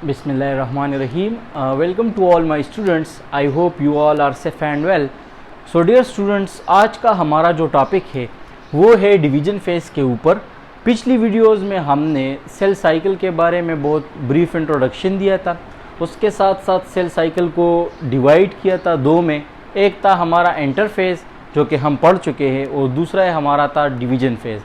Bismillahirrahmanirrahim. Welcome to all my students. I hope you all are safe and well. So dear students, आज का हमारा जो topic है वो है डिवीजन फेज के ऊपर। पिछली वीडियोस में हमने सेल साइकिल के बारे में बहुत ब्रीफ इंट्रोडक्शन दिया था, उसके साथ साथ सेल साइकिल को डिवाइड किया था दो में। एक था हमारा इंटरफेज जो कि हम पढ़ चुके हैं और दूसरा है हमारा था डिवीजन फेज।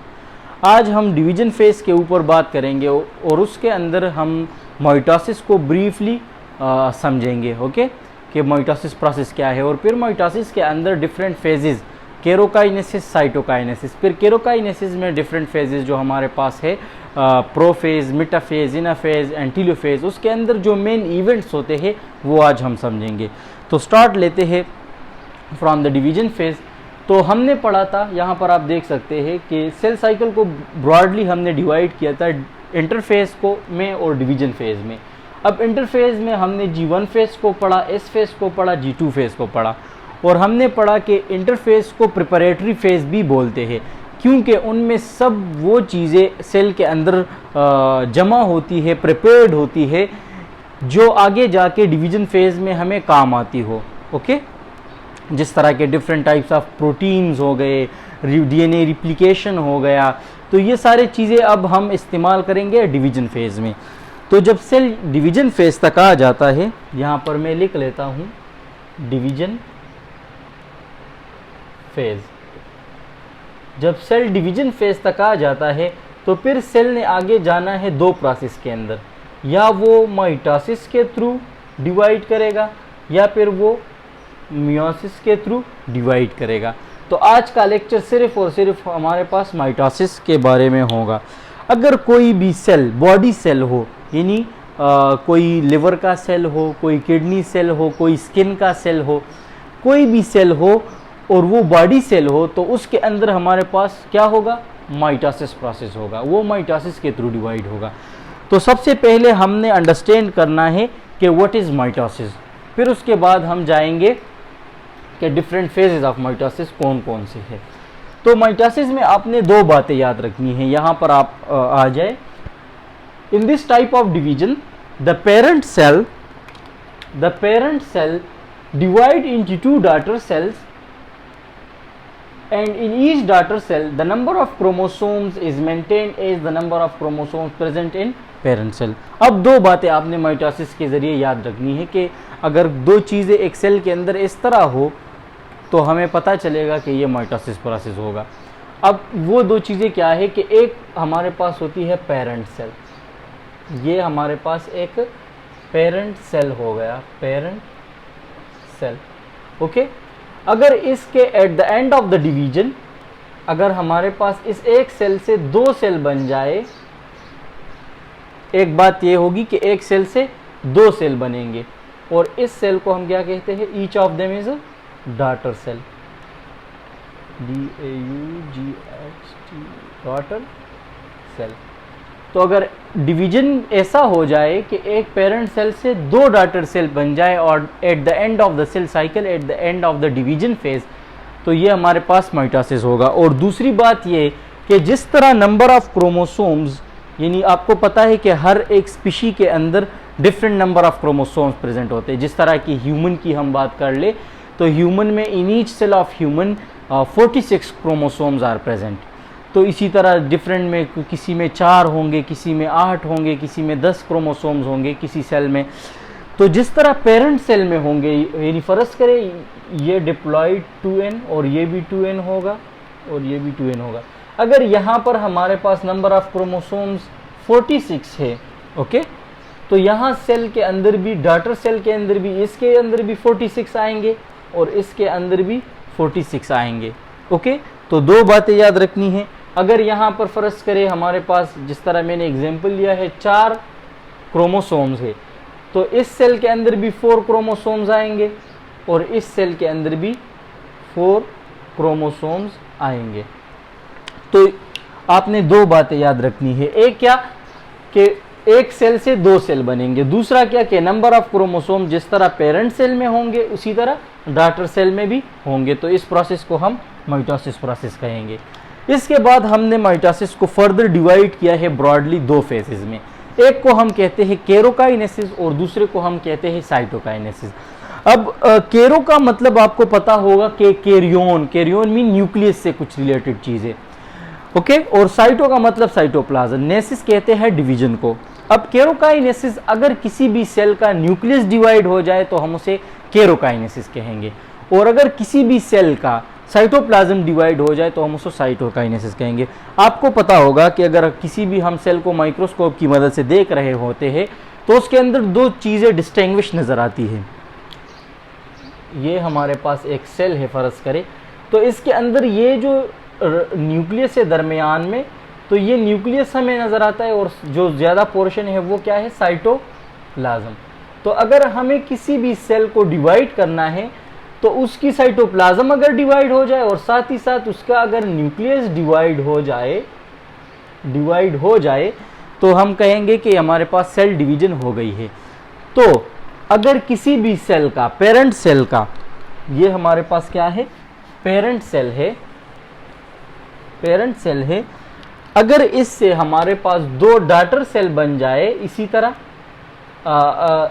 आज हम डिवीजन फेज के ऊपर बात करेंगे और उसके अंदर हम माइटोसिस को ब्रीफली समझेंगे। ओके, कि माइटोसिस प्रोसेस क्या है और फिर माइटोसिस के अंदर डिफरेंट फेजेस, केरोकाइनेसिस, साइटोकाइनेसिस। फिर केरोकाइनेसिस में डिफरेंट फेजेस जो हमारे पास है, प्रोफेज, मेटाफेज, इनाफेज, एंटीलोफेज, उसके अंदर जो मेन इवेंट्स होते हैं वो आज हम समझेंगे। तो स्टार्ट लेते हैं फ्रॉम द डिवीजन फेज। तो हमने पढ़ा था, यहाँ पर आप देख सकते हैं कि सेल साइकिल को ब्रॉडली हमने डिवाइड किया था इंटरफेज को में और डिवीजन फेज में। अब इंटरफेज में हमने G1 फेज को पढ़ा, S फेज को पढ़ा, G2 फेज को पढ़ा और हमने पढ़ा कि इंटरफेज को प्रिपरेटरी फेज भी बोलते हैं क्योंकि उनमें सब वो चीज़ें सेल के अंदर जमा होती है, प्रिपेयर्ड होती है जो आगे जाके डिवीजन फेज में हमें काम आती हो। ओके, जिस तरह के डिफरेंट टाइप्स ऑफ प्रोटीन्स हो गए, DNA रिप्लिकेशन हो गया, तो ये सारी चीज़ें अब हम इस्तेमाल करेंगे डिवीजन फेज में। तो जब सेल डिवीजन फेज तक आ जाता है, यहाँ पर मैं लिख लेता हूँ डिवीजन फेज। जब सेल डिवीजन फेज तक आ जाता है तो फिर सेल ने आगे जाना है दो प्रोसेस के अंदर, या वो माइटोसिस के थ्रू डिवाइड करेगा या फिर वो मियोसिस के थ्रू डिवाइड करेगा। तो आज का लेक्चर सिर्फ और सिर्फ हमारे पास माइटोसिस के बारे में होगा। अगर कोई भी सेल, बॉडी सेल हो, यानी कोई लिवर का सेल हो, कोई किडनी सेल हो, कोई स्किन का सेल हो, कोई भी सेल हो और वो बॉडी सेल हो, तो उसके अंदर हमारे पास क्या होगा, माइटोसिस प्रोसेस होगा। वो माइटोसिस के थ्रू डिवाइड होगा। तो सबसे पहले हमने अंडरस्टैंड करना है कि व्हाट इज़ माइटोसिस, फिर उसके बाद हम जाएंगे कि डिफरेंट फेजेस ऑफ माइटोसिस कौन कौन से है। तो माइटोसिस में आपने दो बातें याद रखनी है, यहाँ पर आप आ जाए। In this type of division the parent cell divide into two daughter cells and in each daughter cell the number of chromosomes is maintained as the number of chromosomes present in parent cell। अब दो बातें आपने mitosis के ज़रिए याद रखनी है कि अगर दो चीज़ें एक सेल के अंदर इस तरह हो तो हमें पता चलेगा कि ये माइटोसिस प्रोसेस होगा। अब वो दो चीज़ें क्या है कि एक हमारे पास होती है पेरेंट सेल, ये हमारे पास एक पेरेंट सेल हो गया, पेरेंट सेल। ओके, अगर इसके eight the end of the division, अगर हमारे पास इस एक सेल से दो सेल बन जाए, एक बात ये होगी कि एक सेल से दो सेल बनेंगे और इस सेल को हम क्या कहते हैं, each of them is daughter cell, DAUGHT, daughter cell. तो अगर डिवीजन ऐसा हो जाए कि एक पेरेंट सेल से दो डॉटर सेल बन जाए और at the end of the cell cycle, at the end of the division phase, तो ये हमारे पास माइटोसिस होगा। और दूसरी बात ये कि जिस तरह नंबर ऑफ क्रोमोसोम्स, यानी आपको पता है कि हर एक स्पीशी के अंदर different number of chromosomes present होते हैं। जिस तरह की ह्यूमन की हम बात कर ले तो ह्यूमन में in each cell of human 46 chromosomes are present. तो इसी तरह डिफरेंट में किसी में 4 होंगे, किसी में 8 होंगे, किसी में 10 क्रोमोसोम्स होंगे किसी सेल में। तो जिस तरह पेरेंट सेल में होंगे, यानी फ़र्ज़ करें ये डिप्लॉयड 2n और ये भी 2n होगा और ये भी 2n होगा। अगर यहाँ पर हमारे पास नंबर ऑफ क्रोमोसोम्स 46 है, ओके, तो यहाँ सेल के अंदर भी, डॉटर सेल के अंदर भी, इसके अंदर भी 46 आएंगे और इसके अंदर भी 46 आएंगे। ओके, तो दो बातें याद रखनी है। अगर यहाँ पर फ़र्ज़ करें हमारे पास, जिस तरह मैंने एग्जांपल लिया है, 4 क्रोमोसोम्स है, तो इस सेल के अंदर भी 4 क्रोमोसोम्स आएंगे और इस सेल के अंदर भी 4 क्रोमोसोम्स आएंगे। तो आपने दो बातें याद रखनी है, एक क्या कि एक सेल से दो सेल बनेंगे, दूसरा क्या कि नंबर ऑफ क्रोमोसोम जिस तरह पेरेंट सेल में होंगे उसी तरह डॉटर सेल में भी होंगे। तो इस प्रोसेस को हम माइटोसिस प्रोसेस कहेंगे। इसके बाद हमने माइटोसिस को फर्दर डिवाइड किया है ब्रॉडली दो फेजेस में। एक को हम कहते हैं केरोकाइनेसिस और दूसरे को हम कहते हैं साइटोकाइनेसिस। अब केरो का मतलब आपको पता होगा कि कैरियोन मीन न्यूक्लियस से कुछ रिलेटेड चीज़ें, ओके। और साइटो का मतलब साइटोप्लाज्म, नेसिस कहते हैं डिवीजन को। अब केरोकाइनेसिस, अगर किसी भी सेल का न्यूक्लियस डिवाइड हो जाए तो हम उसे केरोकाइनेसिस कहेंगे, और अगर किसी भी सेल का साइटोप्लाज्म डिवाइड हो जाए तो हम उसको साइटोकाइनेसिस कहेंगे। आपको पता होगा कि अगर किसी भी हम सेल को माइक्रोस्कोप की मदद से देख रहे होते हैं तो उसके अंदर दो चीज़ें डिस्टिंग्विश नज़र आती है। ये हमारे पास एक सेल है फ़र्ज़ करें, तो इसके अंदर ये जो न्यूक्लियस है दरमियान में, तो ये न्यूक्लियस हमें नज़र आता है और जो ज़्यादा पोर्शन है वो क्या है, साइटोप्लाज्म। तो अगर हमें किसी भी सेल को डिवाइड करना है तो उसकी साइटोप्लाज्म अगर डिवाइड हो जाए और साथ ही साथ उसका अगर न्यूक्लियस डिवाइड हो जाए तो हम कहेंगे कि हमारे पास सेल डिवीजन हो गई है। तो अगर किसी भी सेल का, पेरेंट सेल का, ये हमारे पास क्या है, पेरेंट सेल है, अगर इससे हमारे पास दो डॉटर सेल बन जाए, इसी तरह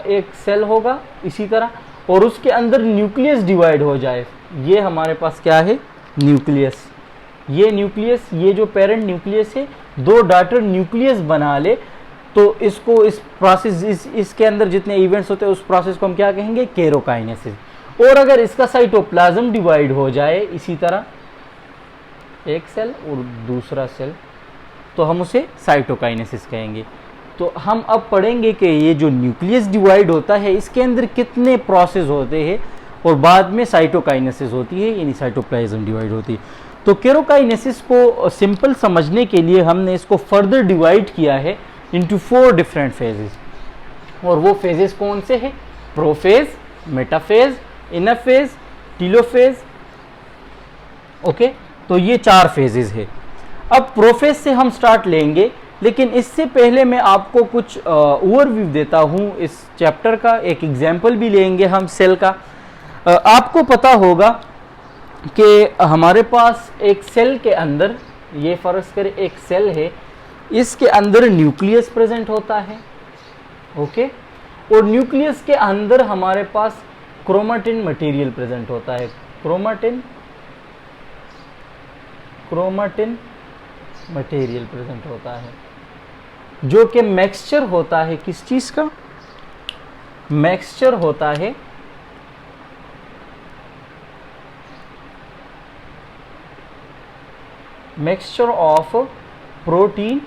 एक सेल होगा इसी तरह, और उसके अंदर न्यूक्लियस डिवाइड हो जाए, ये हमारे पास क्या है, न्यूक्लियस। ये न्यूक्लियस, ये जो पेरेंट न्यूक्लियस है, दो डॉटर न्यूक्लियस बना ले, तो इसको, इस प्रोसेस, इसके अंदर जितने इवेंट्स होते हैं उस प्रोसेस को हम क्या कहेंगे, केरोकाइनेसिस। और अगर इसका साइटोप्लाज्म डिवाइड हो जाए इसी तरह, एक सेल और दूसरा सेल, तो हम उसे साइटोकाइनेसिस कहेंगे। तो हम अब पढ़ेंगे कि ये जो न्यूक्लियस डिवाइड होता है इसके अंदर कितने प्रोसेस होते हैं और बाद में साइटोकाइनेसिस होती है, यानी साइटोप्लाज्म डिवाइड होती है। तो केरोकाइनेसिस को सिंपल समझने के लिए हमने इसको फर्दर डिवाइड किया है इनटू 4 डिफरेंट फेजेस। और वो फेजेस कौन से हैं, प्रोफेज, मेटाफेज, इनफेज, टीलोफेज, ओके। तो ये 4 फेजेस है। अब प्रोफेज से हम स्टार्ट लेंगे, लेकिन इससे पहले मैं आपको कुछ ओवरव्यू देता हूँ इस चैप्टर का। एक एग्जाम्पल भी लेंगे हम सेल का। आपको पता होगा कि हमारे पास एक सेल के अंदर, ये फर्ज करें एक सेल है, इसके अंदर न्यूक्लियस प्रेजेंट होता है, ओके। और न्यूक्लियस के अंदर हमारे पास क्रोमेटिन मटेरियल प्रेजेंट होता है, क्रोमेटिन मटेरियल प्रेजेंट होता है, जो कि मिक्सचर होता है, किस चीज का, मिक्सचर होता है mixture of protein,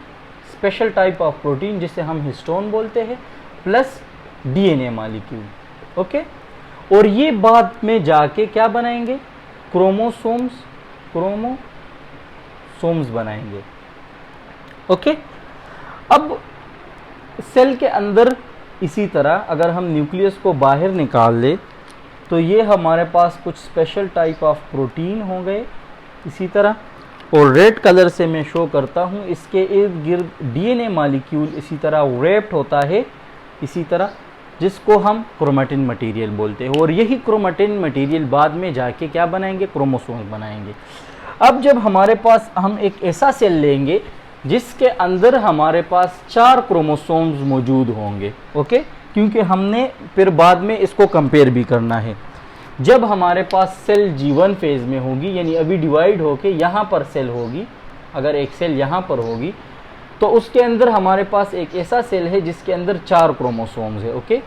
special type of protein जिसे हम हिस्टोन बोलते हैं, प्लस डीएनए मॉलिक्यूल, ओके। और ये बाद में जाके क्या बनाएंगे, क्रोमोसोम्स बनाएंगे, ओके। अब सेल के अंदर इसी तरह अगर हम न्यूक्लियस को बाहर निकाल ले तो ये हमारे पास कुछ स्पेशल टाइप ऑफ प्रोटीन हो गए इसी तरह, और रेड कलर से मैं शो करता हूँ, इसके इर्द गिर्द डीएनए मॉलिक्यूल इसी तरह रैप्ड होता है इसी तरह, जिसको हम क्रोमेटिन मटेरियल बोलते हैं। और यही क्रोमेटिन मटेरियल बाद में जाके क्या बनाएंगे, क्रोमोसोम्स बनाएंगे। अब जब हमारे पास हम एक ऐसा सेल लेंगे जिसके अंदर हमारे पास 4 क्रोमोसोम्स मौजूद होंगे, ओके, क्योंकि हमने फिर बाद में इसको कंपेयर भी करना है। जब हमारे पास सेल G1 फेज में होगी, यानी अभी डिवाइड होके यहाँ पर सेल होगी, अगर एक सेल यहाँ पर होगी तो उसके अंदर हमारे पास एक ऐसा सेल है जिसके अंदर 4 क्रोमोसोम्स है, ओके,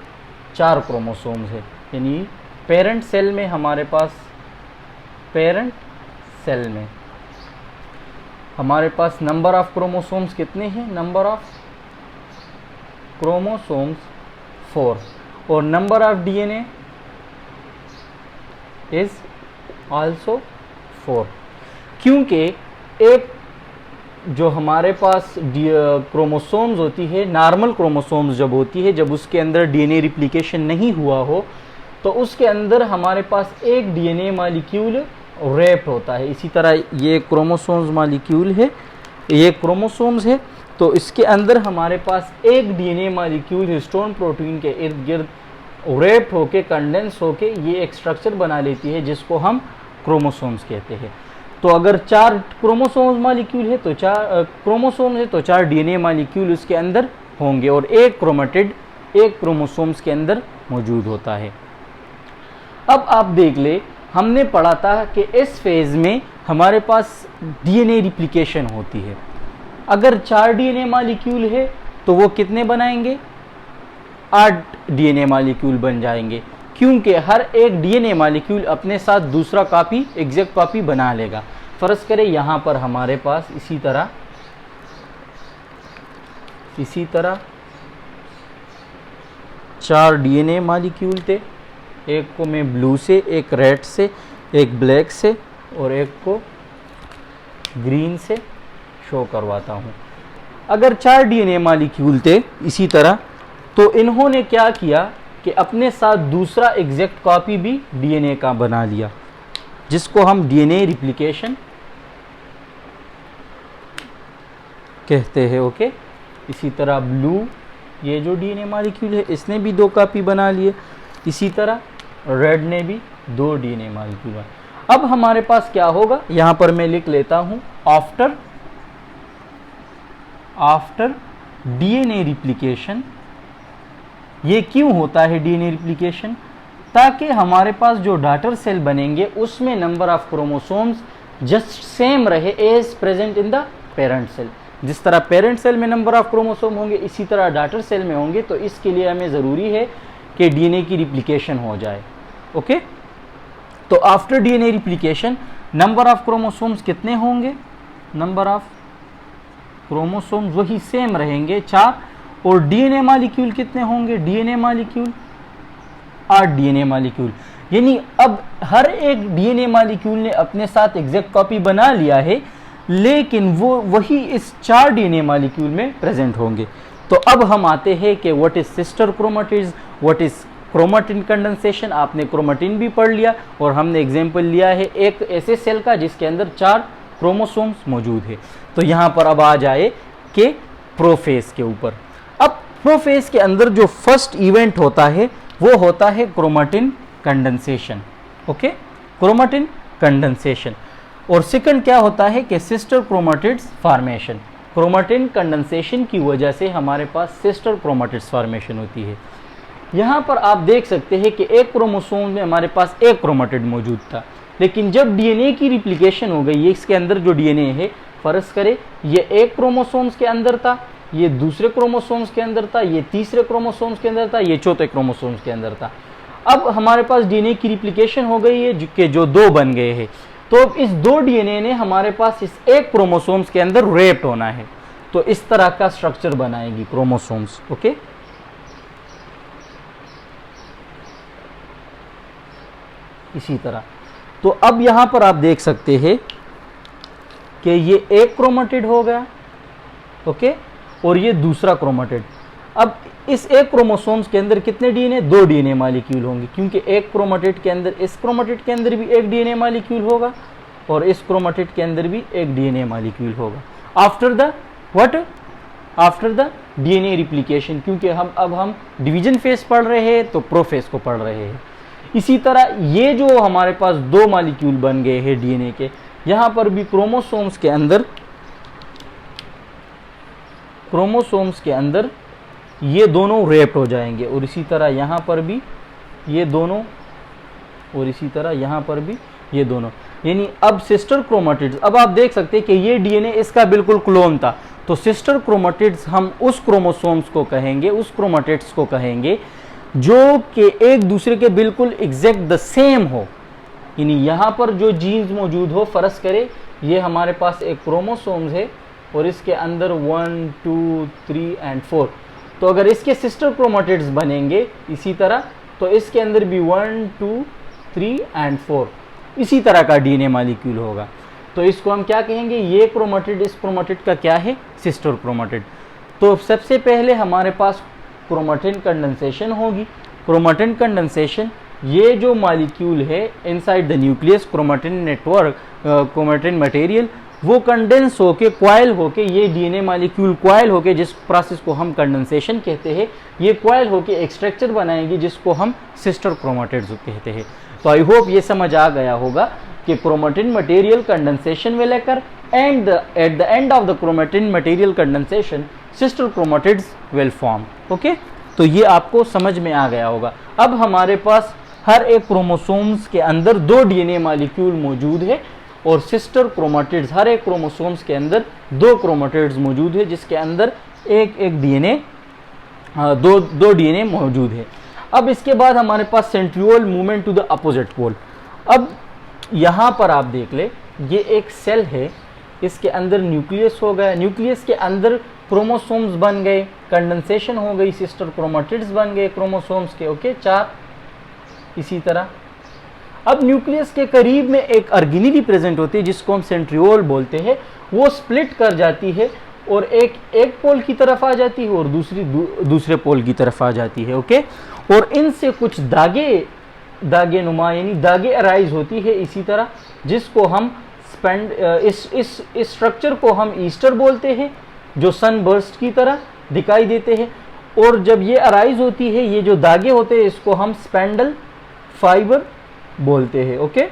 4 क्रोमोसोम्स है। यानी पेरेंट सेल में हमारे पास, पेरेंट सेल में हमारे पास नंबर ऑफ क्रोमोसोम्स कितने हैं, नंबर ऑफ क्रोमोसोम्स 4, और number of DNA is also 4, क्योंकि एक जो हमारे पास क्रोमोसोम्स होती है, नॉर्मल क्रोमोसोम्स जब होती है, जब उसके अंदर डीएनए रिप्लिकेशन नहीं हुआ हो तो उसके अंदर हमारे पास एक डीएनए मॉलिक्यूल रैप्ड होता है। इसी तरह ये क्रोमोसोम्स मॉलिक्यूल है, ये क्रोमोसोम्स है, तो इसके अंदर हमारे पास एक डीएनए मॉलिक्यूल हिस्टोन प्रोटीन के इर्द गिर्द रैप्ड होके, कंडेंस होके ये एक स्ट्रक्चर बना लेती है जिसको हम क्रोमोसोम्स कहते हैं। तो अगर 4 क्रोमोसोम्स मॉलिक्यूल है तो 4 क्रोमोसोम्स है तो 4 डीएनए मॉलिक्यूल उसके अंदर होंगे और एक क्रोमेटिड एक क्रोमोसोम्स के अंदर मौजूद होता है। अब आप देख ले, हमने पढ़ा था कि इस फेज में हमारे पास डीएनए रिप्लिकेशन होती है। अगर 4 डीएनए मॉलिक्यूल है तो वो कितने बनाएंगे? 8 डीएनए मॉलिक्यूल बन जाएंगे, क्योंकि हर एक डीएनए मॉलिक्यूल अपने साथ दूसरा कॉपी, एग्जैक्ट कॉपी बना लेगा। फर्ज करें यहाँ पर हमारे पास इसी तरह 4 डीएनए मॉलिक्यूल थे। एक को मैं ब्लू से, एक रेड से, एक ब्लैक से और एक को ग्रीन से शो करवाता हूँ। अगर 4 डीएनए मॉलिक्यूल थे इसी तरह, तो इन्होंने क्या किया कि अपने साथ दूसरा एग्जैक्ट कॉपी भी डीएनए का बना लिया, जिसको हम डीएनए रिप्लिकेशन कहते हैं। ओके, इसी तरह ब्लू, ये जो डीएनए मॉलिक्यूल है, इसने भी 2 कॉपी बना लिए। इसी तरह रेड ने भी 2 डीएनए मॉलिक्यूल बना। अब हमारे पास क्या होगा, यहाँ पर मैं लिख लेता हूँ आफ्टर डीएनए रिप्लिकेशन। ये क्यों होता है डीएनए रिप्लिकेशन? ताकि हमारे पास जो डॉटर सेल बनेंगे उसमें number of chromosomes just same रहे as present in the parent cell. जिस तरह पेरेंट सेल में नंबर ऑफ क्रोमोसोम होंगे, इसी तरह डॉटर सेल में होंगे। तो इसके लिए हमें ज़रूरी है कि डीएनए की रिप्लिकेशन हो जाए। ओके, तो after DNA replication number of chromosomes कितने होंगे? नंबर ऑफ क्रोमोसोम्स वही सेम रहेंगे 4, और डीएनए मॉलिक्यूल कितने होंगे? DNA molecule 8 DNA molecule. यानी अब हर एक डीएनए मॉलिक्यूल ने अपने साथ एग्जैक्ट कॉपी बना लिया है, लेकिन वो वही इस 4 डीएनए मॉलिक्यूल में प्रेजेंट होंगे। तो अब हम आते हैं कि what is sister chromatids, what is chromatin condensation. आपने क्रोमेटिन भी पढ़ लिया और हमने एग्जांपल लिया है एक ऐसे सेल का जिसके अंदर 4 क्रोमोसोम्स मौजूद है। तो यहाँ पर अब आ जाए कि प्रोफेज के ऊपर। अब प्रोफेज के अंदर जो फर्स्ट इवेंट होता है वो होता है chromatin condensation. Okay, chromatin condensation. और सेकंड क्या होता है कि sister chromatids formation. Chromatin condensation की वजह से हमारे पास सिस्टर क्रोमेटिड्स फॉर्मेशन होती है। यहाँ पर आप देख सकते हैं कि एक क्रोमोसोम में हमारे पास एक क्रोमेटिड मौजूद था, लेकिन जब डीएनए की रिप्लिकेशन हो गई, ये इसके अंदर जो डीएनए है, फर्ज करें ये एक क्रोमोसोम्स के अंदर था, ये दूसरे क्रोमोसोम्स के अंदर था, ये तीसरे क्रोमोसोम्स के अंदर था, ये चौथे क्रोमोसोम्स के अंदर था। अब हमारे पास डीएनए की रिप्लिकेशन हो गई है जो 2 बन गए हैं। तो अब इस 2 डीएनए ने हमारे पास इस एक क्रोमोसोम्स के अंदर रैप्ड होना है, तो इस तरह का स्ट्रक्चर बनाएगी क्रोमोसोम्स। ओके, इसी तरह। तो अब यहां पर आप देख सकते हैं कि ये एक क्रोमेटिड हो गया, ओके, और ये दूसरा क्रोमेटिड। अब इस एक क्रोमोसोम्स के अंदर कितने डीएनए? 2 डीएनए मॉलिक्यूल होंगे, क्योंकि एक क्रोमेटिड के अंदर, इस क्रोमेटिड के अंदर भी एक डीएनए मॉलिक्यूल होगा और इस क्रोमेटिड के अंदर भी एक डीएनए मॉलिक्यूल होगा after the what? After the DNA replication. क्योंकि अब हम डिवीजन फेज पढ़ रहे हैं तो प्रोफेज को पढ़ रहे हैं। इसी तरह ये जो हमारे पास 2 मॉलिक्यूल बन गए हैं डीएनए के, यहां पर भी क्रोमोसोम्स के अंदर ये दोनों रैप्ड हो जाएंगे, और इसी तरह यहाँ पर भी ये दोनों, और इसी तरह यहाँ पर भी ये दोनों। यानी अब सिस्टर क्रोमेटिड्स, अब आप देख सकते हैं कि ये डीएनए इसका बिल्कुल क्लोन था। तो सिस्टर क्रोमेटिड्स हम उस क्रोमोसोम्स को कहेंगे, उस क्रोमेटिड्स को कहेंगे जो कि एक दूसरे के बिल्कुल एग्जैक्ट द सेम हो। यानी यहाँ पर जो जीन्स मौजूद हो, फर्ज करें ये हमारे पास एक क्रोमोसोम्स है और इसके अंदर 1, 2, 3 एंड 4। तो अगर इसके सिस्टर क्रोमेटिड्स बनेंगे इसी तरह, तो इसके अंदर भी 1, 2, 3 एंड 4 इसी तरह का डीएनए मॉलिक्यूल होगा। तो इसको हम क्या कहेंगे? ये क्रोमेटिड इस क्रोमेटिड का क्या है? Sister chromatid. तो सबसे पहले हमारे पास क्रोमेटिन कंडेंसेशन होगी। क्रोमेटिन कंडेंसेशन, ये जो मॉलिक्यूल है inside the nucleus, chromatin network, chromatin material, वो कंडेंस होके, क्वाइल होके, ये डीएनए मॉलिक्यूल क्वाइल होके, जिस प्रोसेस को हम कंडेंसेशन कहते हैं, ये क्वाइल होके एक स्ट्रक्चर बनाएगी जिसको हम सिस्टर क्रोमेटिड्स कहते हैं। तो आई होप ये समझ आ गया होगा कि chromatin material condensation will occur, and at the end of the chromatin material condensation, sister chromatids will form. Okay, तो ये आपको समझ में आ गया होगा। अब हमारे पास हर एक क्रोमोसोम्स के अंदर 2 डीएनए मॉलिक्यूल मौजूद है और सिस्टर क्रोमेटिड्स, हर एक क्रोमोसोम्स के अंदर 2 क्रोमेटिड्स मौजूद है जिसके अंदर एक एक डीएनए, दो डीएनए मौजूद है। अब इसके बाद हमारे पास centriole movement to the opposite pole. अब यहाँ पर आप देख ले, ये एक सेल है, इसके अंदर न्यूक्लियस हो गया, न्यूक्लियस के अंदर क्रोमोसोम्स बन गए, कंडेंसेशन हो गई, सिस्टर क्रोमेटिड्स बन गए क्रोमोसोम्स के। ओके, 4 इसी तरह। अब न्यूक्लियस के करीब में एक अर्गिनिडी प्रेजेंट होती है जिसको हम सेंट्रियोल बोलते हैं। वो स्प्लिट कर जाती है और एक पोल की तरफ आ जाती है और दूसरे पोल की तरफ आ जाती है। ओके, और इनसे कुछ दागे नुमा यानी दागे अराइज होती है इसी तरह, जिसको हम इस स्ट्रक्चर को हम ईस्टर बोलते हैं जो सनबर्स्ट की तरह दिखाई देते हैं। और जब ये अराइज होती है, ये जो दागे होते हैं इसको हम स्पेंडल फाइबर बोलते हैं। ओके,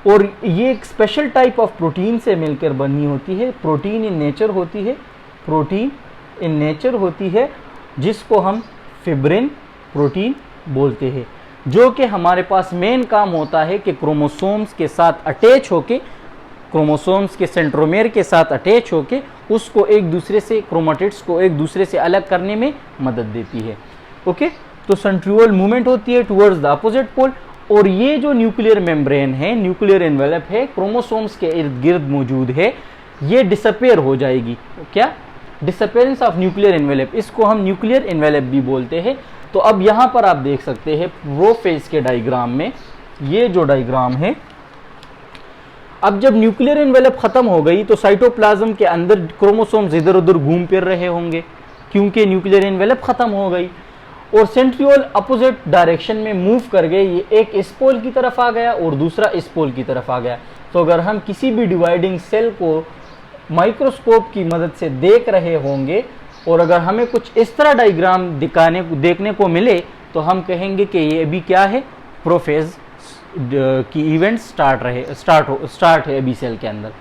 और ये एक स्पेशल टाइप ऑफ प्रोटीन से मिलकर बनी होती है, प्रोटीन इन नेचर होती है, प्रोटीन इन नेचर होती है जिसको हम फिब्रिन प्रोटीन बोलते हैं, जो कि हमारे पास मेन काम होता है कि क्रोमोसोम्स के साथ अटैच होके, क्रोमोसोम्स के सेंट्रोमेयर के साथ अटैच होके उसको एक दूसरे से, क्रोमेटिड्स को एक दूसरे से अलग करने में मदद देती है। ओके, तो सेंट्रियोल मूवमेंट होती है टुवर्ड्स द अपोजिट पोल। और ये जो न्यूक्लियर मेम्ब्रेन है, न्यूक्लियर एनवेलप है, क्रोमोसोम्स के इर्द गिर्द मौजूद है, ये डिसअपेयर हो जाएगी। क्या? डिसअपेयरेंस ऑफ न्यूक्लियर एनवेलप, इसको हम न्यूक्लियर एनवेलप भी बोलते हैं। तो अब यहाँ पर आप देख सकते हैं प्रोफेज के डायग्राम में, ये जो डायग्राम है, अब जब न्यूक्लियर एनवेलप खत्म हो गई तो साइटोप्लाज्म के अंदर क्रोमोसोम्स इधर उधर घूम फिर रहे होंगे क्योंकि न्यूक्लियर एनवेलप खत्म हो गई। और सेंट्रियोल अपोजिट डायरेक्शन में मूव कर गए, ये एक इस पोल की तरफ आ गया और दूसरा इस पोल की तरफ आ गया। तो अगर हम किसी भी डिवाइडिंग सेल को माइक्रोस्कोप की मदद से देख रहे होंगे और अगर हमें कुछ इस तरह डायग्राम देखने को मिले तो हम कहेंगे कि ये अभी क्या है, प्रोफेज की इवेंट स्टार्ट है अभी सेल के अंदर।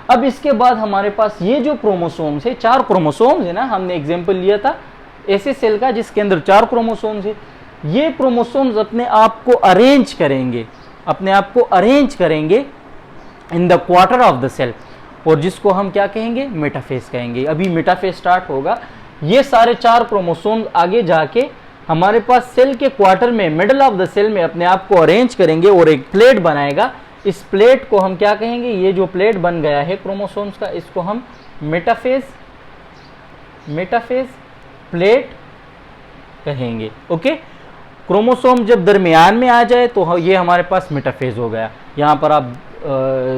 अब इसके बाद हमारे पास ये जो क्रोमोसोम्स है, 4 क्रोमोसोम्स है ना, हमने एग्जांपल लिया था ऐसे सेल का जिसके अंदर 4 क्रोमोसोम्स है। ये क्रोमोसोम्स अपने आप को अरेंज करेंगे in the quarter of the cell, और जिसको हम क्या कहेंगे, मेटाफेज कहेंगे। अभी मेटाफेज स्टार्ट होगा। ये सारे 4 क्रोमोसोम्स आगे जाके हमारे पास सेल के क्वार्टर में, मिडल ऑफ द सेल में अपने आप को अरेंज करेंगे और एक प्लेट बनाएगा। इस प्लेट को हम क्या कहेंगे, ये जो प्लेट बन गया है क्रोमोसोम्स का, इसको हम मेटाफेज प्लेट कहेंगे। ओके, क्रोमोसोम जब दरमियान में आ जाए तो ये हमारे पास मेटाफेज हो गया। यहाँ पर आप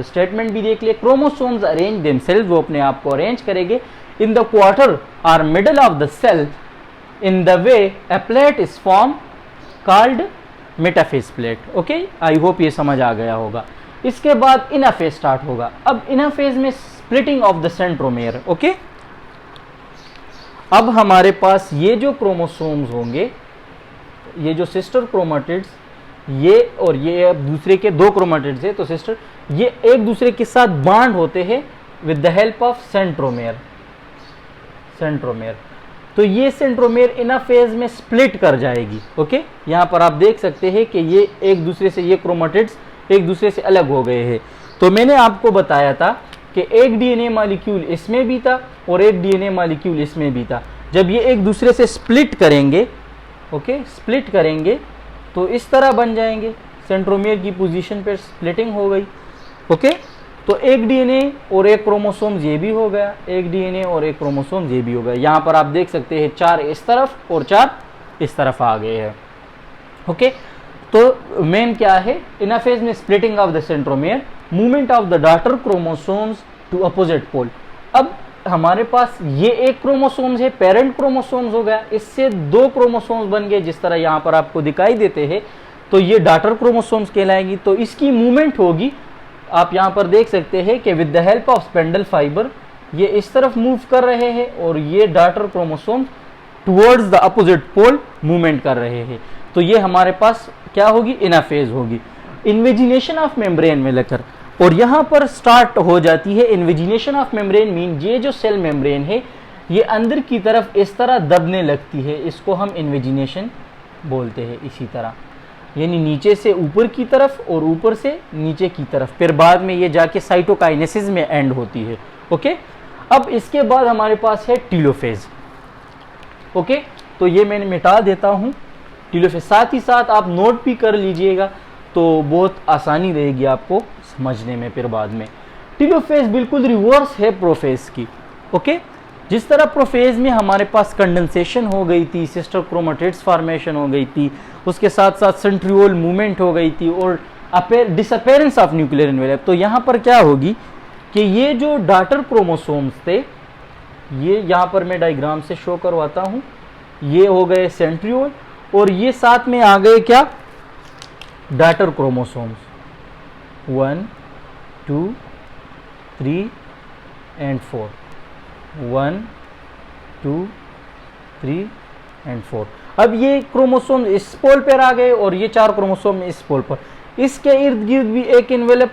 स्टेटमेंट भी देख लिए, क्रोमोसोम्स अरेंज देमसेल्व्स, वो अपने आप को अरेंज करेंगे इन द क्वार्टर और middle of the cell in the way a plate is formed called metaphase plate. Okay, I hope ये समझ आ गया होगा। इसके बाद इनाफेज स्टार्ट होगा। अब इनाफेज में splitting of the centromere. Okay, अब हमारे पास ये जो क्रोमोसोम्स होंगे, ये जो सिस्टर क्रोमेटिड्स, ये और ये अब दूसरे के 2 क्रोमेटिड्स है तो सिस्टर, ये एक दूसरे के साथ बांड होते हैं with the help of centromere. तो ये सेंट्रोमेयर इनाफेज में स्प्लिट कर जाएगी। ओके, यहाँ पर आप देख सकते हैं कि ये एक दूसरे से, ये क्रोमेटिड्स एक दूसरे से अलग हो गए हैं। तो मैंने आपको बताया था कि एक डीएनए मॉलिक्यूल इसमें भी था और एक डीएनए मॉलिक्यूल इसमें भी था। जब ये एक दूसरे से स्प्लिट करेंगे, ओके, स्प्लिट करेंगे तो इस तरह बन जाएंगे। सेंट्रोमेयर की पोजीशन पर स्प्लिटिंग हो गई। ओके, तो एक डीएनए और एक क्रोमोसोम्स ये भी हो गया, एक डीएनए और एक क्रोमोसोम्स ये भी हो गया। यहाँ पर आप देख सकते हैं 4 इस तरफ और 4 इस तरफ आ गए हैं। ओके, तो मेन क्या है, इनाफेज में splitting of the centromere, movement of the daughter chromosomes to opposite pole. अब हमारे पास ये एक क्रोमोसोम्स है, पेरेंट क्रोमोसोम्स हो गया, इससे 2 क्रोमोसोम्स बन गए जिस तरह यहाँ पर आपको दिखाई देते हैं। तो ये डॉटर क्रोमोसोम्स कहलाएगी। तो इसकी मूवमेंट होगी, आप यहाँ पर देख सकते हैं कि with the help of spindle fibre ये इस तरफ मूव कर रहे हैं और ये daughter chromosome towards the opposite pole movement कर रहे हैं। तो ये हमारे पास क्या होगी, इनाफेज होगी। इन्वेजिनेशन ऑफ मेम्ब्रेन में लेकर, और यहाँ पर स्टार्ट हो जाती है इन्वेजिनेशन ऑफ मेम्ब्रेन। मीन ये जो सेल मेम्ब्रेन है ये अंदर की तरफ इस तरह दबने लगती है, इसको हम इन्वेजिनेशन बोलते हैं। इसी तरह यानी नीचे से ऊपर की तरफ और ऊपर से नीचे की तरफ, फिर बाद में ये जाके साइटोकाइनेसिस में एंड होती है। ओके, अब इसके बाद हमारे पास है टीलोफेज। ओके, तो ये मैंने मिटा देता हूँ टीलोफेज, साथ ही साथ आप नोट भी कर लीजिएगा तो बहुत आसानी रहेगी आपको समझने में फिर बाद में। टीलोफेज बिल्कुल रिवर्स है प्रोफेज की। ओके, जिस तरह प्रोफेज में हमारे पास कंडेंसेशन हो गई थी, सिस्टर क्रोमेटिड्स फॉर्मेशन हो गई थी, उसके साथ साथ सेंट्रियोल मूवमेंट हो गई थी और डिसअपेरेंस ऑफ न्यूक्लियर एनवेलप, तो यहाँ पर क्या होगी कि ये जो डॉटर क्रोमोसोम्स थे, ये यहाँ पर मैं डायग्राम से शो करवाता हूँ, ये हो गए सेंट्रियोल और ये साथ में आ गए क्या, डॉटर क्रोमोसोम्स 1 2 3 एंड 4, 1 2 3 एंड 4। अब ये क्रोमोसोम इस पोल पर आ गए और ये 4 क्रोमोसोम इस पोल पर, इसके इर्द गिर्द भी एक एनवेलप,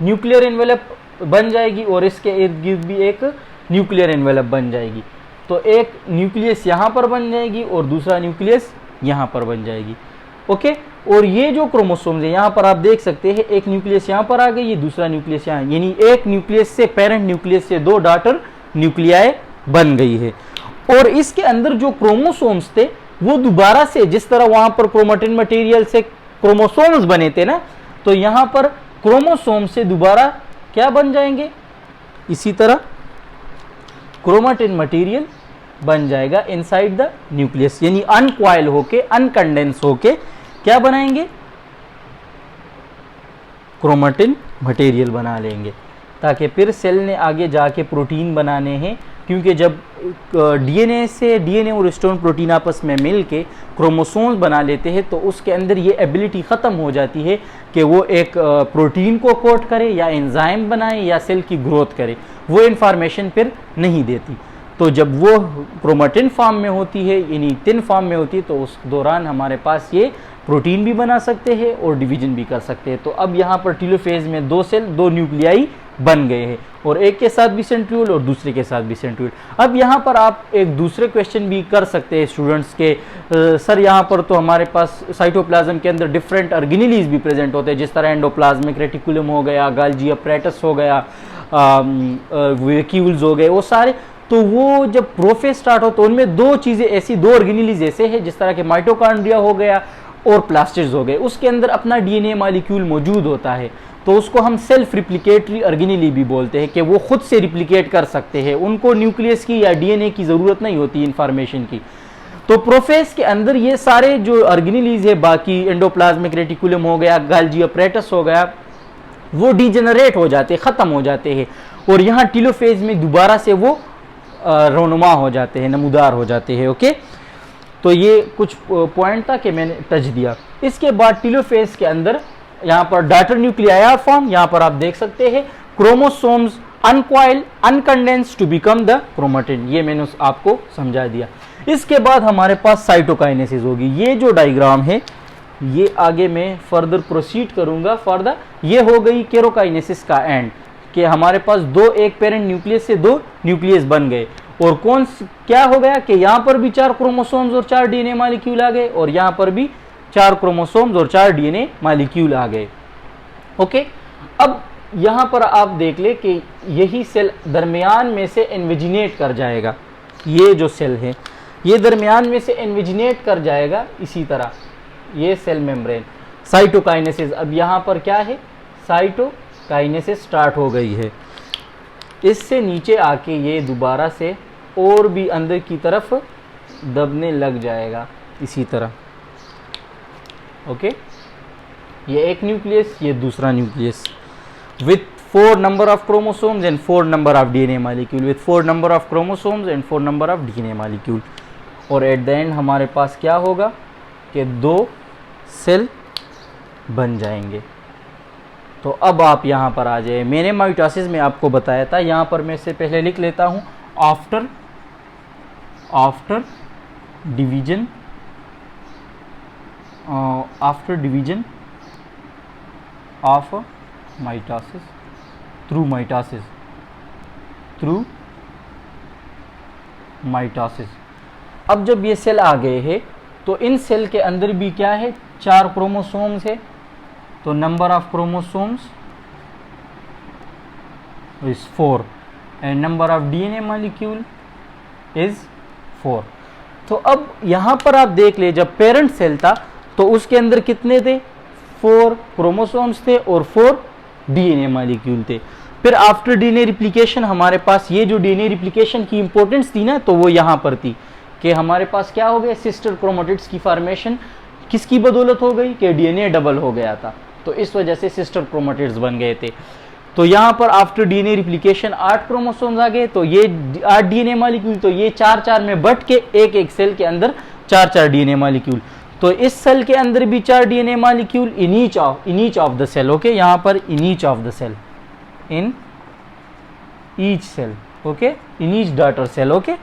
न्यूक्लियर एनवेलप बन जाएगी और इसके इर्द गिर्द भी एक न्यूक्लियर एनवेलप बन जाएगी। तो एक न्यूक्लियस यहाँ पर बन जाएगी और दूसरा न्यूक्लियस यहाँ पर बन जाएगी। ओके, और ये जो क्रोमोसोम्स है यहाँ पर आप देख सकते हैं, एक न्यूक्लियस यहाँ पर आ गई, ये दूसरा न्यूक्लियस यहाँ, यानी एक न्यूक्लियस से, पेरेंट न्यूक्लियस से 2 डॉटर न्यूक्लियाई बन गई है। और इसके अंदर जो क्रोमोसोम्स थे वो दोबारा से, जिस तरह वहां पर क्रोमेटिन मटेरियल से क्रोमोसोम्स बने थे ना, तो यहाँ पर क्रोमोसोम से दोबारा क्या बन जाएंगे, इसी तरह क्रोमेटिन मटेरियल बन जाएगा इनसाइड द न्यूक्लियस, यानी अनक्वाइल होके, अनकंडेंस होके क्या बनाएंगे, क्रोमेटिन मटेरियल बना लेंगे, ताकि फिर सेल ने आगे जाके प्रोटीन बनाने हैं। क्योंकि जब डीएनए और हिस्टोन प्रोटीन आपस में मिल के क्रोमोसोम्स बना लेते हैं तो उसके अंदर ये एबिलिटी ख़त्म हो जाती है कि वो एक प्रोटीन को कोट करे या एंजाइम बनाए या सेल की ग्रोथ करे, वो इन्फॉर्मेशन फिर नहीं देती। तो जब वो क्रोमेटिन फॉर्म में होती है, यानी थिन फॉर्म में होती है, तो उस दौरान हमारे पास ये प्रोटीन भी बना सकते हैं और डिवीजन भी कर सकते हैं। तो अब यहाँ पर टीलोफेज में 2 सेल, 2 न्यूक्लियाई बन गए हैं और एक के साथ भी सेंट्रियोल और दूसरे के साथ भी सेंट्रियोल। अब यहाँ पर आप एक दूसरे क्वेश्चन भी कर सकते हैं स्टूडेंट्स के, सर यहाँ पर तो हमारे पास साइटोप्लाज्म के अंदर डिफरेंट ऑर्गेनेलीज भी प्रेजेंट होते हैं, जिस तरह एंडोप्लाज्मिक रेटिकुलम हो गया, गाल्जी अपरेटस हो गया, वैक्यूल्स हो गए, वो सारे। तो वो जब प्रोफेज स्टार्ट हो तो उनमें 2 चीज़ें ऐसी, 2 ऑर्गेनेलीज ऐसे हैं, जिस तरह के माइटोकॉन्ड्रिया हो गया और प्लास्टिड्स हो गए, उसके अंदर अपना डीएनए मॉलिक्यूल मौजूद होता है, तो उसको हम सेल्फ रिप्लिकेटरी ऑर्गेनेली भी बोलते हैं कि वो खुद से रिप्लिकेट कर सकते हैं, उनको न्यूक्लियस की या डीएनए की ज़रूरत नहीं होती इन्फॉर्मेशन की। तो प्रोफेज के अंदर ये सारे जो ऑर्गेनेलीज है, बाकी एंडोप्लाज्मिक रेटिकुलम हो गया, गाल्जी अपरेटस हो गया, वो डिजेनरेट हो जाते, ख़त्म हो जाते हैं और यहाँ टीलोफेज में दोबारा से वो रोनुमा हो जाते हैं, नमूदार हो जाते हैं। ओके, तो ये कुछ पॉइंट था कि मैंने टच दिया। इसके बाद टीलोफेज के अंदर यहाँ पर डॉटर न्यूक्लियाई फॉर्म, यहाँ पर आप देख सकते हैं chromosomes uncoil, uncondense to become the chromatin, ये मैंने आपको समझा दिया। इसके बाद हमारे पास साइटोकाइनेसिस होगी। ये जो डायग्राम है ये आगे मैं फर्दर प्रोसीड करूंगा फर्दर। ये हो गई केरोकाइनेसिस का एंड, कि हमारे पास 2 एक पेरेंट न्यूक्लियस से 2 न्यूक्लियस बन गए और क्या हो गया कि यहाँ पर भी 4 क्रोमोसोम्स और 4 डीएनए मॉलिक्यूल आ गए और यहाँ पर भी 4 क्रोमोसोम्स और 4 डीएनए मॉलिक्यूल आ गए। ओके, अब यहाँ पर आप देख ले कि यही सेल दरमियान में से इन्वेजिनेट कर जाएगा, ये जो सेल है ये दरमियान में से इन्वेजिनेट कर जाएगा। इसी तरह ये सेल मेम्ब्रेन, साइटोकाइनेसिस, अब यहाँ पर क्या है, साइटोकाइनेसिस स्टार्ट हो गई है। इससे नीचे आके ये दोबारा से और भी अंदर की तरफ दबने लग जाएगा इसी तरह। ओके, ये एक न्यूक्लियस, ये दूसरा nucleus, with 4 number of chromosomes and 4 number of DNA molecule, with 4 number of chromosomes and 4 number of DNA molecule. और एट द एंड हमारे पास क्या होगा कि 2 सेल बन जाएंगे। तो अब आप यहाँ पर आ जाए, मैंने माइटोसिस में आपको बताया था, यहाँ पर मैं से पहले लिख लेता हूँ, after division of mitosis through mitosis. अब जब ये सेल आ गए हैं तो इन सेल के अंदर भी क्या है, 4 क्रोमोसोम्स है। तो number of chromosomes is 4 and number of DNA molecule is 4। तो अब यहाँ पर आप देख ले, जब पेरेंट सेल था तो उसके अंदर कितने थे, 4 क्रोमोसोम्स थे और 4 डीएनए मॉलिक्यूल थे। फिर आफ्टर डीएनए रिप्लिकेशन हमारे पास ये जो डीएनए रिप्लिकेशन की इंपॉर्टेंस थी ना, तो वो यहाँ पर थी कि हमारे पास क्या हो गया, सिस्टर क्रोमेटिड्स की फॉर्मेशन किसकी बदौलत हो गई कि डीएनए डबल हो गया था, तो इस वजह से सिस्टर क्रोमेटिड्स बन गए थे। तो यहाँ पर आफ्टर डीएनए रिप्लिकेशन 8 क्रोमोसोम्स आ गए, तो ये 8 डीएनए मॉलिक्यूल, तो ये 4-4 में बट के एक एक सेल के अंदर 4-4 डीएनए मॉलिक्यूल। तो इस सेल के अंदर भी 4 DNA molecule in each of the cell. Okay, यहाँ पर in each of the cell, in each cell, okay, in each daughter cell. Okay,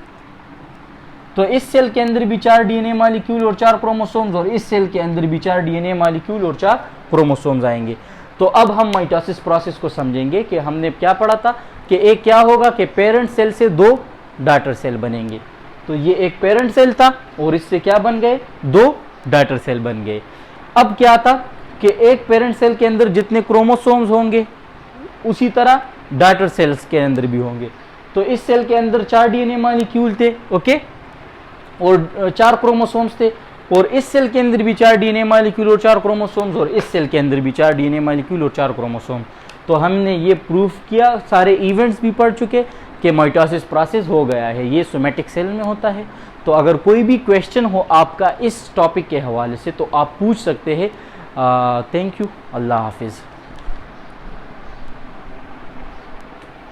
तो इस सेल के अंदर भी 4 डीएनए मॉलिक्यूल और 4 क्रोमोसोम्स, और इस सेल के अंदर भी 4 डीएनए मॉलिक्यूल और 4 क्रोमोसोम्स आएंगे। तो अब हम माइटोसिस प्रोसेस को समझेंगे कि हमने क्या पढ़ा था कि एक क्या होगा कि पेरेंट सेल से 2 डॉटर सेल बनेंगे। तो ये एक पेरेंट सेल था और इससे क्या बन गए, 2 डॉटर सेल बन गए। अब क्या था कि एक पेरेंट सेल के अंदर जितने क्रोमोसोम्स होंगे उसी तरह डॉटर सेल्स के अंदर भी होंगे। तो इस सेल के अंदर 4 डीएनए मॉलिक्यूल थे, ओके, और 4 क्रोमोसोम्स थे, और इस सेल के अंदर भी 4 डीएनए मॉलिक्यूल और 4 क्रोमोसोम्स, और इस सेल के अंदर भी 4 डीएनए मॉलिक्यूल और 4 क्रोमोसोम। तो हमने ये प्रूफ किया, सारे इवेंट्स भी पढ़ चुके कि माइटोसिस प्रोसेस हो गया है, ये सोमेटिक सेल में होता है। तो अगर कोई भी क्वेश्चन हो आपका इस टॉपिक के हवाले से तो आप पूछ सकते हैं। थैंक यू, अल्लाह हाफिज़।